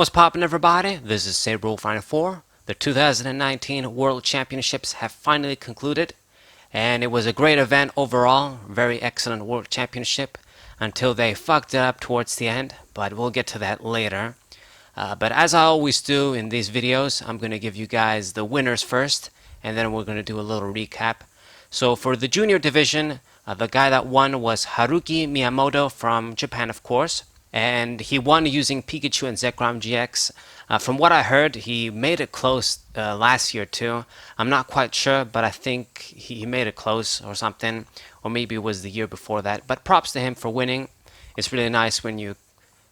What's poppin', everybody? This is Sabrewolf94. The 2019 World Championships have finally concluded, and it was a great event overall. Very excellent World Championship until they fucked it up towards the end, but we'll get to that later. But as I always do in these videos, I'm going to give you guys the winners first, and then we're going to do a little recap. So for the junior division, the guy that won was Haruki Miyamoto from Japan, of course. And he won using Pikachu and Zekrom GX. From what I heard, he made it close last year too. I'm not quite sure, but I think he made it close or something. Or maybe it was the year before that. But props to him for winning. It's really nice when you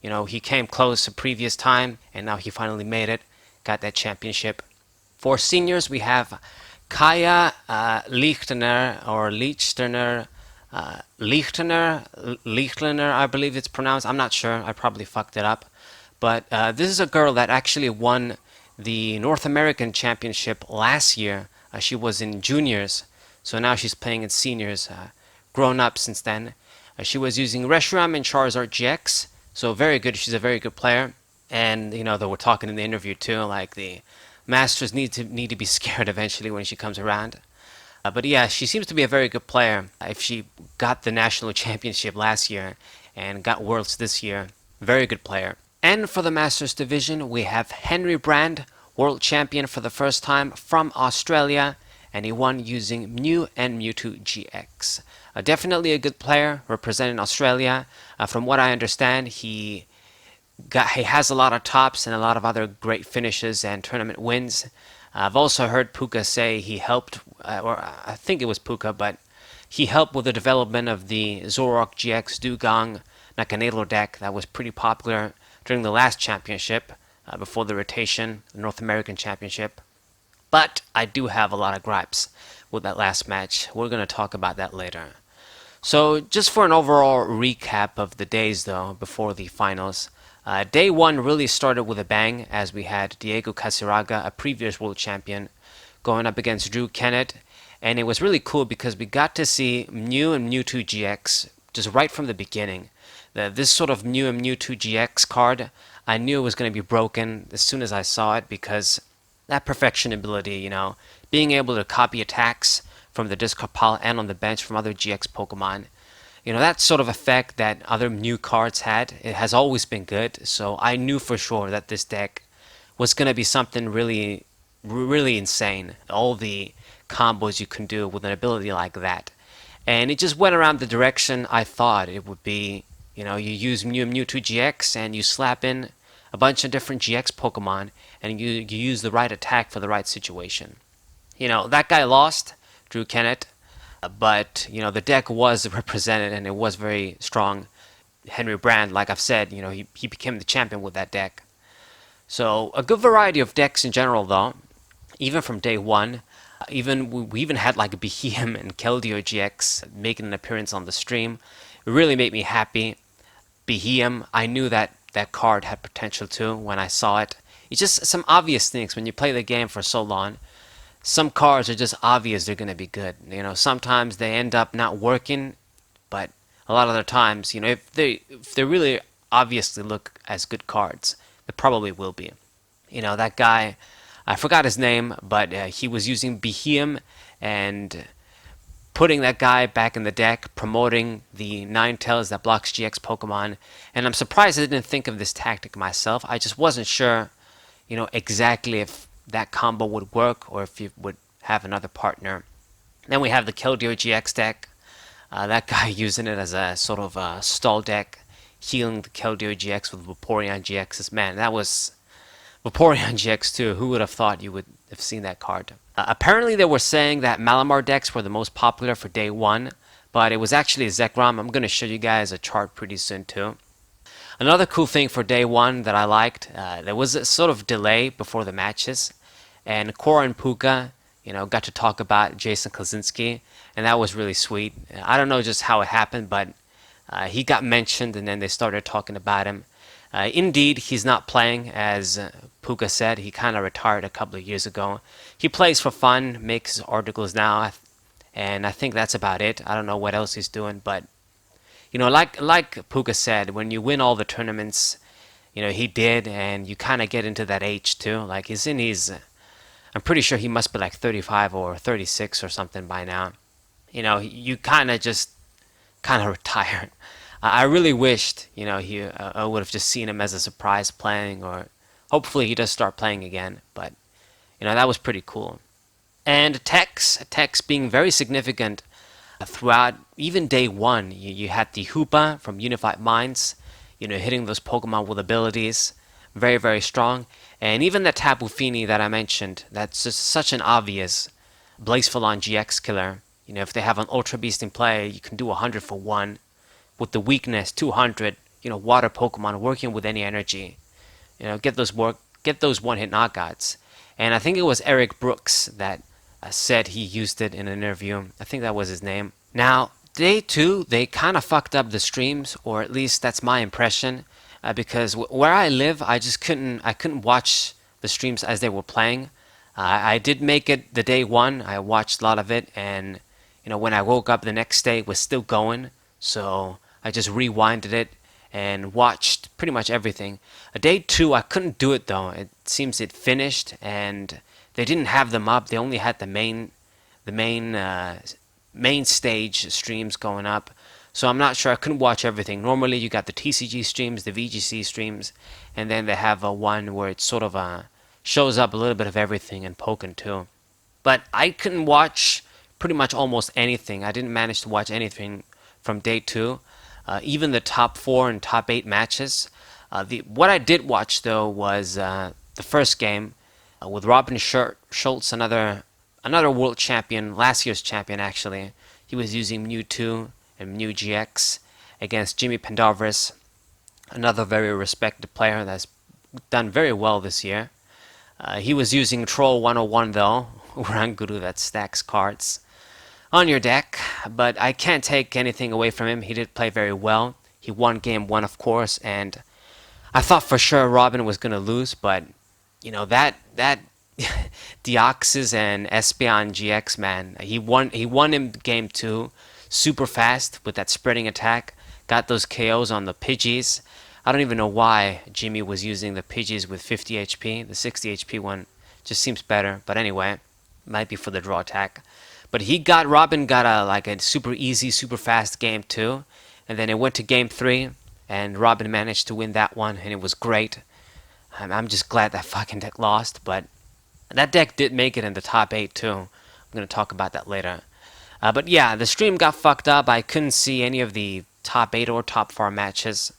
know, he came close a previous time, and now he finally made it. Got that championship. For seniors, we have Kaya Lichtner, or Lichtner, Lichtner, I believe it's pronounced. I'm not sure. I probably fucked it up. But this is a girl that actually won the North American Championship last year. She was in juniors, so now she's playing in seniors. Grown up since then. She was using Reshiram and Charizard GX, so very good. She's a very good player. And you know, they were talking in the interview too, like the Masters need to be scared eventually when she comes around. But yeah, she seems to be a very good player. If she got the national championship last year and got Worlds this year, very good player. And for the Masters division, we have Henry Brand, world champion for the first time from Australia, and he won using Mew and Mewtwo GX. Definitely a good player representing Australia. From what I understand, he has a lot of tops and a lot of other great finishes and tournament wins. I've also heard Puka say he helped, or I think it was Puka, but he helped with the development of the Zoroark GX Dugong Nakanador deck that was pretty popular during the last championship, before the rotation, the North American Championship. But I do have a lot of gripes with that last match. We're going to talk about that later. So just for an overall recap of the days though, before the finals. Day one really started with a bang, as we had Diego Casiraga, a previous world champion, going up against Drew Kennett, and it was really cool because we got to see Mew and Mewtwo GX just right from the beginning. This sort of Mew and Mewtwo GX card, I knew it was going to be broken as soon as I saw it, because that perfection ability, you know, being able to copy attacks from the discard pile and on the bench from other GX Pokemon. You know, that sort of effect that other new cards had, it has always been good, so I knew for sure that this deck was going to be something really, really insane. All the combos you can do with an ability like that. And it just went around the direction I thought it would be. You know, you use Mew and Mewtwo GX and you slap in a bunch of different GX Pokemon and you use the right attack for the right situation. You know, that guy lost, Drew Kennett. But, you know, the deck was represented and it was very strong. Henry Brand, like I've said, you know, he became the champion with that deck. So, a good variety of decks in general, though. Even from day one. We even had like Behem and Keldeo GX making an appearance on the stream. It really made me happy. Behem, I knew that that card had potential too when I saw it. It's just some obvious things when you play the game for so long. Some cards are just obvious they're going to be good. You know, sometimes they end up not working, but a lot of the times, you know, if they really obviously look as good cards, they probably will be. You know, that guy, I forgot his name, but he was using Behem and putting that guy back in the deck, promoting the Ninetales that blocks GX Pokemon. And I'm surprised I didn't think of this tactic myself. I just wasn't sure, you know, exactly if that combo would work or if you would have another partner. Then we have the Keldeo GX deck. That guy using it as a sort of a stall deck, healing the Keldeo GX with Vaporeon GXs. Man, that was Vaporeon GX too. Who would have thought you would have seen that card? Apparently they were saying that Malamar decks were the most popular for day one, but it was actually Zekrom. I'm going to show you guys a chart pretty soon too. Another cool thing for day one that I liked, there was a sort of delay before the matches, and Cora and Puka, you know, got to talk about Jason Kaczynski, and that was really sweet. I don't know just how it happened, but he got mentioned, and then they started talking about him. Indeed, he's not playing, as Puka said. He kind of retired a couple of years ago. He plays for fun, makes articles now, and I think that's about it. I don't know what else he's doing, but you know, like Puka said, when you win all the tournaments, he did, and you kind of get into that age too. Like he's in his, I'm pretty sure he must be like 35 or 36 or something by now. You kind of just kind of retired. I really wished, I would have just seen him as a surprise playing, or hopefully he does start playing again. But that was pretty cool. And Tex being very significant throughout even day one. You had the Hoopa from Unified Minds, hitting those Pokemon with abilities, very very strong. And even the Tapu Fini that I mentioned, that's just such an obvious Blazefulon GX killer. If they have an Ultra Beast in play, you can do 100 for 1. With the weakness, 200, water Pokemon working with any energy. Get those one-hit knockouts. And I think it was Eric Brooks that said he used it in an interview. I think that was his name. Now, day 2, they kind of fucked up the streams, or at least that's my impression, because where I live, I couldn't watch the streams as they were playing. I did make it the day 1. I watched a lot of it, and when I woke up the next day, it was still going. So I just rewinded it and watched pretty much everything. Day 2, I couldn't do it though. It seems it finished, and they didn't have them up. They only had the main stage streams going up. So I'm not sure. I couldn't watch everything. Normally you got the TCG streams, the VGC streams, and then they have a one where it sort of shows up a little bit of everything and Pokken too. But I couldn't watch pretty much almost anything. I didn't manage to watch anything from day 2. Even the top 4 and top 8 matches. What I did watch though was the first game with Robin Schultz, another world champion, last year's champion actually. He was using Mewtwo and Mew GX against Jimmy Pendarvis, another very respected player that's done very well this year. He was using Troll 101 though, Oranguru that stacks cards on your deck, but I can't take anything away from him. He did play very well. He won game 1, of course, and I thought for sure Robin was going to lose, but that Deoxys and Espeon GX, man, he won in game 2 super fast with that spreading attack, got those KOs on the Pidgeys. I don't even know why Jimmy was using the Pidgeys with 50 HP. The 60 HP one just seems better, but anyway, might be for the draw attack. But Robin got a super easy, super fast game 2, and then it went to game 3, and Robin managed to win that one, and it was great. I'm just glad that fucking deck lost, but that deck did make it in the top 8 too. I'm going to talk about that later. But yeah, the stream got fucked up. I couldn't see any of the top 8 or top 4 matches,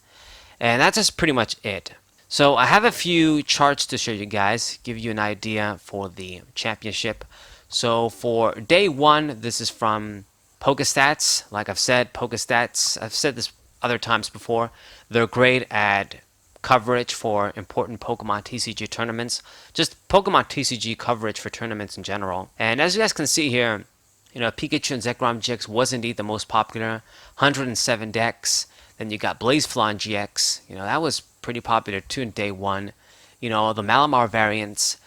and that's just pretty much it. So I have a few charts to show you guys, give you an idea for the championship. So for day 1, this is from PokeStats. Like I've said, PokeStats, I've said this other times before, they're great at coverage for important Pokemon TCG tournaments, just Pokemon TCG coverage for tournaments in general. And as you guys can see here, Pikachu and Zekrom GX was indeed the most popular, 107 decks. Then you got Blazeflon GX, that was pretty popular too in day 1. The Malamar variants,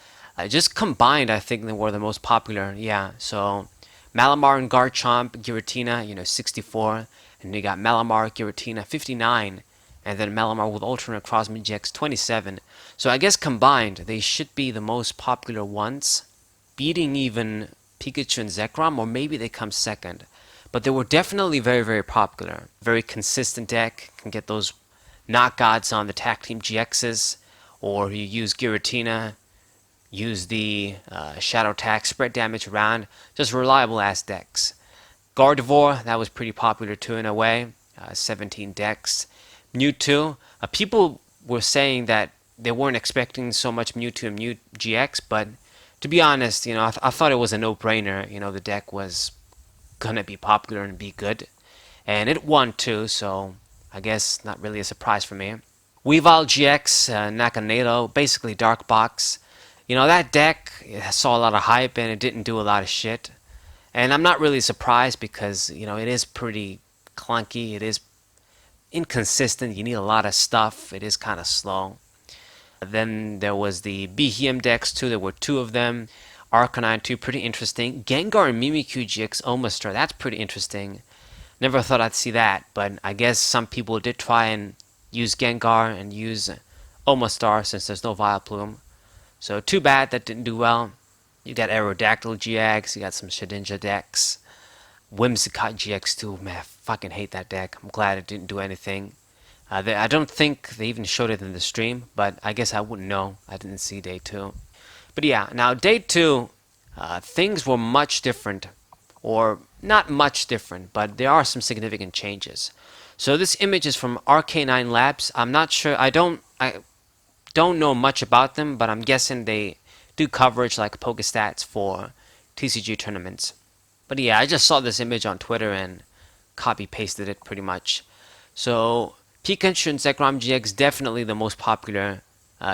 just combined, I think they were the most popular. Yeah, so Malamar and Garchomp, Giratina, 64, and you got Malamar, Giratina, 59, and then Malamar with Alternate Cosmic GX, 27. So I guess combined, they should be the most popular ones, beating even Pikachu and Zekrom, or maybe they come second. But they were definitely very, very popular. Very consistent deck, can get those knockouts on the Tag Team GXs, or you use Giratina, use the Shadow Attack, spread damage around, just reliable ass decks. Gardevoir, that was pretty popular too in a way, 17 decks. Mewtwo, people were saying that they weren't expecting so much Mewtwo and Mew GX, but to be honest, I thought it was a no-brainer. The deck was gonna be popular and be good, and it won too, so I guess not really a surprise for me. Weavile GX, Nakanado, basically Dark Box. That deck saw a lot of hype and it didn't do a lot of shit. And I'm not really surprised because, it is pretty clunky. It is inconsistent. You need a lot of stuff. It is kind of slow. Then there was the Behem decks too. There were 2 of them. Arcanine 2, pretty interesting. Gengar and Mimikyu GX Omastar, that's pretty interesting. Never thought I'd see that, but I guess some people did try and use Gengar and use Omastar since there's no Vileplume. So too bad that didn't do well. You got Aerodactyl GX, you got some Shedinja decks. Whimsicott GX2, man, I fucking hate that deck. I'm glad it didn't do anything. I don't think they even showed it in the stream, but I guess I wouldn't know. I didn't see day 2. But yeah, now day 2, things were much different. Or not much different, but there are some significant changes. So this image is from RK9 Labs. I'm not sure, I don't know much about them, but I'm guessing they do coverage like Pokestats for TCG tournaments. But yeah, I just saw this image on Twitter and copy pasted it pretty much. So Pikachu and Zekrom GX definitely the most popular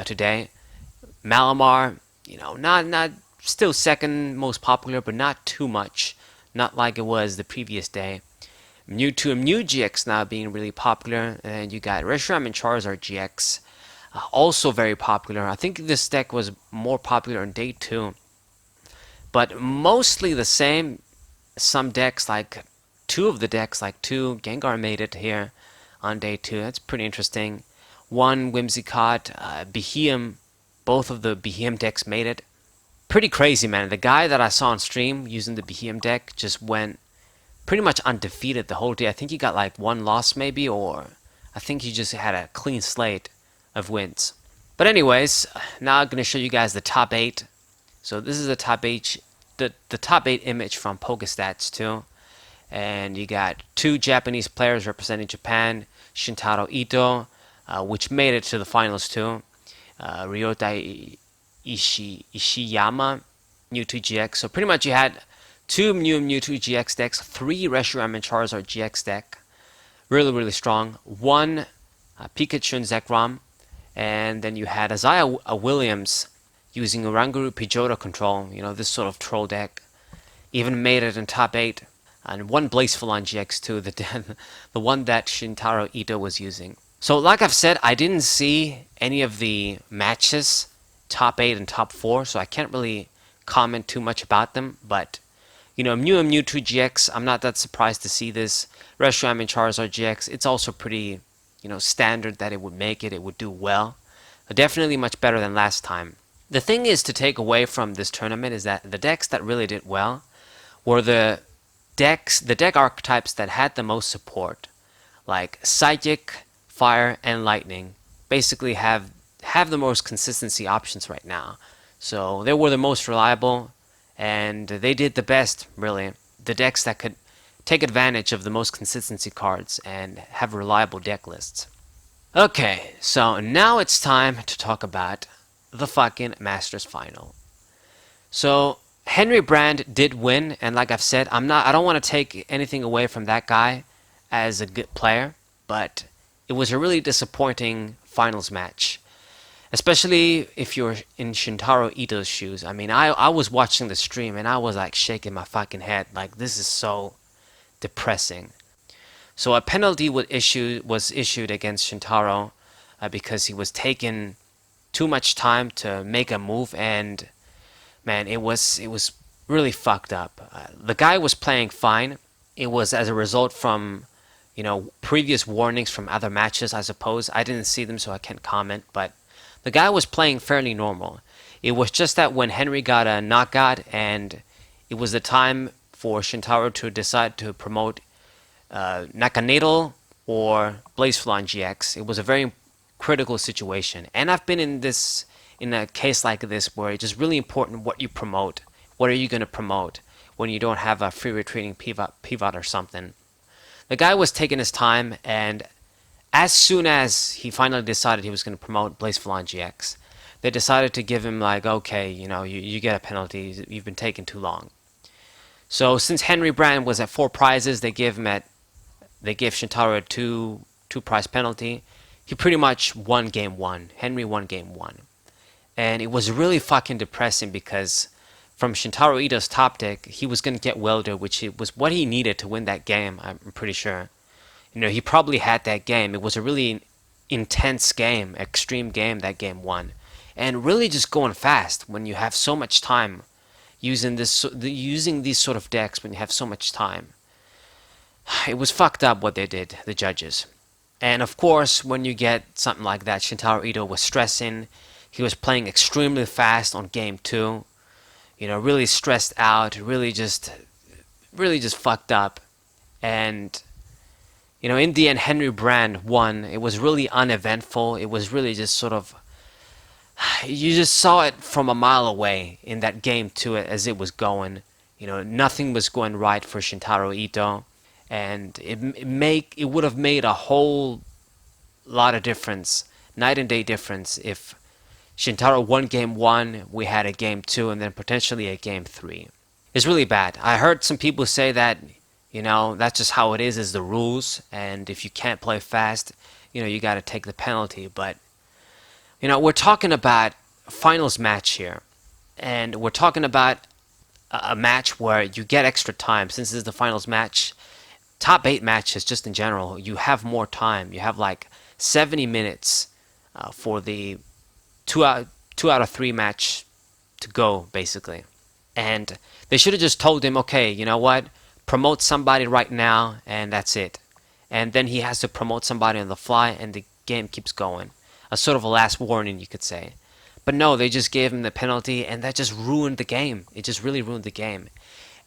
today. Malamar, not still second most popular, but not too much. Not like it was the previous day. Mewtwo and Mew GX now being really popular, and you got Reshiram and Charizard GX, also very popular. I think this deck was more popular on day 2, but mostly the same. Some decks, like 2 of the decks, like 2 Gengar made it here on day 2. That's pretty interesting. 1 Whimsicott, Beheeyem, both of the Beheeyem decks made it. Pretty crazy, man. The guy that I saw on stream using the Beheeyem deck just went pretty much undefeated the whole day. I think he got like 1 loss maybe, or I think he just had a clean slate of wins. But anyways, now I'm going to show you guys the top 8. So this is the top 8, the top 8 image from Pokestats too. And you got 2 Japanese players representing Japan, Shintaro Ito, which made it to the finals too. Ryota Ishiyama, Mewtwo GX. So pretty much you had 2 Mew and Mewtwo GX decks, 3 Reshiram and Charizard GX deck. Really, really strong. 1 Pikachu and Zekrom. And then you had Isaiah Williams using Oranguru Pidgeotto control, this sort of troll deck. Even made it in top 8. And 1 Blazefulon GX2, the one that Shintaro Ito was using. So like I've said, I didn't see any of the matches, top 8 and top 4, so I can't really comment too much about them. But, Mew and Mewtwo GX, I'm not that surprised to see this. Reshiram and Charizard GX, it's also pretty, standard that it would make it. It would do well. Definitely much better than last time. The thing is to take away from this tournament is that the decks that really did well were the deck archetypes that had the most support, like Psychic, Fire, and Lightning. Basically have the most consistency options right now. So they were the most reliable, and they did the best, really. The decks that could take advantage of the most consistency cards and have reliable deck lists. Okay, so now it's time to talk about the fucking Masters Final. So Henry Brand did win, and like I've said, I don't want to take anything away from that guy as a good player, but it was a really disappointing finals match. Especially if you're in Shintaro Ito's shoes. I mean, I was watching the stream and I was like shaking my fucking head. Like, this is so depressing. So a penalty was issued against Shintaro because he was taking too much time to make a move, and man, it was really fucked up. The guy was playing fine. It was as a result from previous warnings from other matches, I suppose. I didn't see them, so I can't comment, but the guy was playing fairly normal. It was just that when Henry got a knockout, and it was the time for Shintaro to decide to promote Nakanadel or Blazefulon GX. It was a very critical situation. And I've been in a case like this where it's just really important what you promote. What are you going to promote when you don't have a free retreating pivot or something? The guy was taking his time, and as soon as he finally decided he was going to promote Blazefulon GX, they decided to give him like, okay, you get a penalty. You've been taking too long. So since Henry Brand was at 4 prizes, they gave Shintaro a two prize penalty. He pretty much won game 1. Henry won game 1. And it was really fucking depressing because from Shintaro Ito's top deck, he was going to get Welder, which was what he needed to win that game, I'm pretty sure. He probably had that game. It was a really intense game, extreme game, that game 1. And really just going fast when you have so much time using these sort of decks when you have so much time. It was fucked up what they did, the judges. And of course, when you get something like that, Shintaro Ito was stressing. He was playing extremely fast on game two. Really stressed out, really just fucked up. And in the end, Henry Brand won. It was really uneventful. It was really just sort of, you just saw it from a mile away in that game two as it was going. Nothing was going right for Shintaro Ito, and it would have made a whole lot of difference, night and day difference, if Shintaro won game one, we had a game two, and then potentially a game three. It's really bad. I heard some people say that, that's just how it is the rules, and if you can't play fast, you got to take the penalty. But, we're talking about a finals match here, and we're talking about a match where you get extra time. Since this is the finals match, top 8 matches just in general, you have more time. You have like 70 minutes for the 2 out of 3 match to go, basically. And they should have just told him, okay, you know what, promote somebody right now, and that's it. And then he has to promote somebody on the fly, and the game keeps going. A sort of a last warning, you could say. But no, they just gave him the penalty, and that just ruined the game. It just really ruined the game.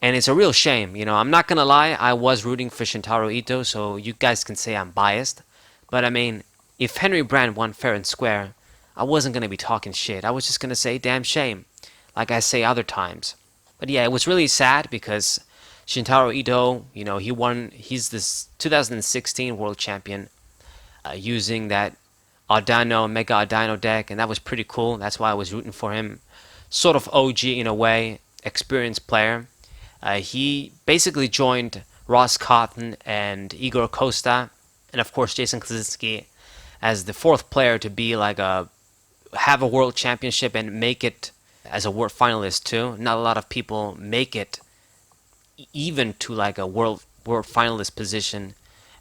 And it's a real shame. I'm not going to lie, I was rooting for Shintaro Ito, so you guys can say I'm biased. But I mean, if Henry Brand won fair and square, I wasn't going to be talking shit. I was just going to say, damn shame, like I say other times. But yeah, it was really sad because Shintaro Ito, he won, he's this 2016 world champion using that Mega Audino deck, and that was pretty cool. That's why I was rooting for him. Sort of OG in a way, experienced player. He basically joined Ross Cotton and Igor Costa, and of course Jason Kaczynski as the 4th player to be like have a world championship and make it as a world finalist too. Not a lot of people make it even to like a world finalist position,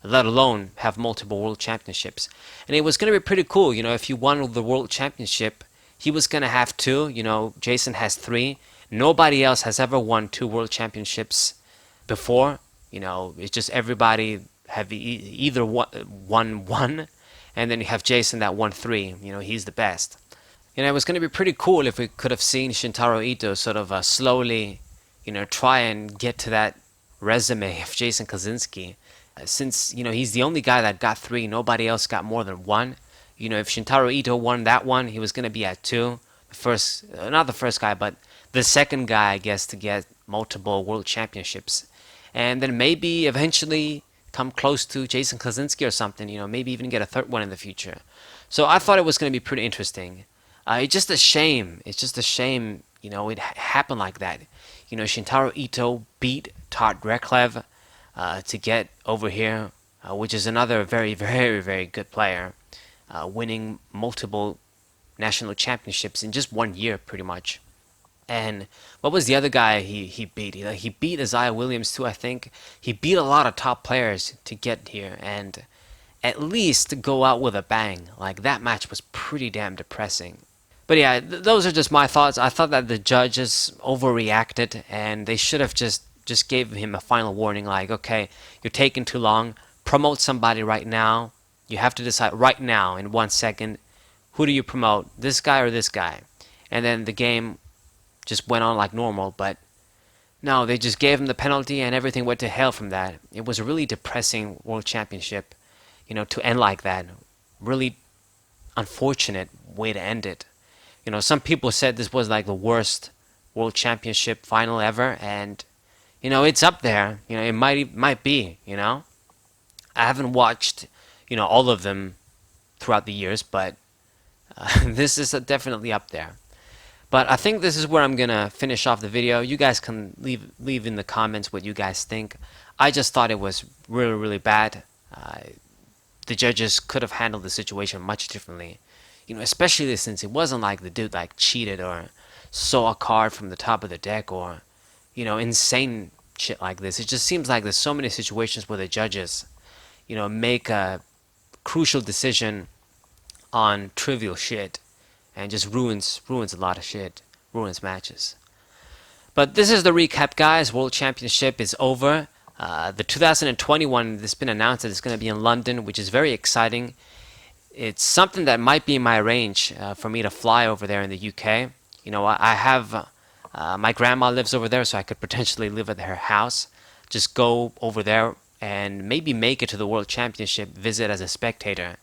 let alone have multiple world championships. And it was going to be pretty cool, if you won the world championship, he was going to have 2, Jason has 3. Nobody else has ever won 2 world championships before. It's just everybody have either won one, and then you have Jason that won 3. He's the best. It was going to be pretty cool if we could have seen Shintaro Ito sort of slowly, try and get to that resume of Jason Kaczynski. Since, he's the only guy that got 3, nobody else got more than 1. If Shintaro Ito won that one, he was going to be at 2. Not the first guy, but the second guy, I guess, to get multiple world championships. And then maybe eventually come close to Jason Kaczynski or something, maybe even get a 3rd one in the future. So I thought it was going to be pretty interesting. It's just a shame. It happened like that. Shintaro Ito beat Todd Reklev to get over here, which is another very, very, very good player, winning multiple national championships in just 1 year, pretty much. And what was the other guy he beat? He beat Isaiah Williams too, I think. He beat a lot of top players to get here, and at least to go out with a bang. Like, that match was pretty damn depressing. But yeah, those are just my thoughts. I thought that the judges overreacted, and they should have just gave him a final warning, like, okay, you're taking too long. Promote somebody right now. You have to decide right now, in 1 second, who do you promote, this guy or this guy? And then the game just went on like normal, but no, they just gave him the penalty and everything went to hell from that. It was a really depressing world championship, to end like that. Really unfortunate way to end it. Some people said this was like the worst world championship final ever, and it's up there. It might be. I haven't watched all of them throughout the years, but this is definitely up there. But I think this is where I'm gonna finish off the video. You guys can leave in the comments what you guys think. I just thought it was really, really bad. The judges could have handled the situation much differently. Especially since it wasn't like the dude like cheated or saw a card from the top of the deck or, insane shit like this. It just seems like there's so many situations where the judges, make a crucial decision on trivial shit and just ruins a lot of shit, ruins matches. But this is the recap, guys. World Championship is over. The 2021, it's been announced that it's going to be in London, which is very exciting. It's something that might be in my range for me to fly over there in the UK. You know, I have my grandma lives over there, so I could potentially live at her house. Just go over there and maybe make it to the World Championship, visit as a spectator.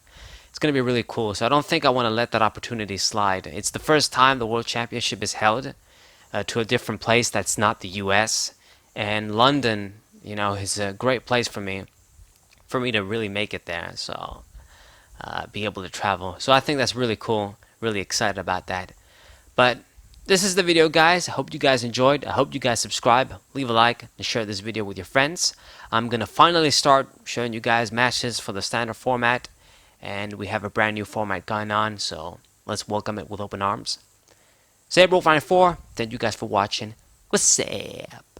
It's going to be really cool. So I don't think I want to let that opportunity slide. It's the first time the World Championship is held to a different place that's not the US. And London, you know, is a great place for me to really make it there. So be able to travel. So I think that's really cool. Really excited about that. But this is the video, guys. I hope you guys enjoyed. I hope you guys subscribe, leave a like, and share this video with your friends. I'm going to finally start showing you guys matches for the standard format. And we have a brand new format going on, so let's welcome it with open arms. Sabre94, thank you guys for watching. What's up?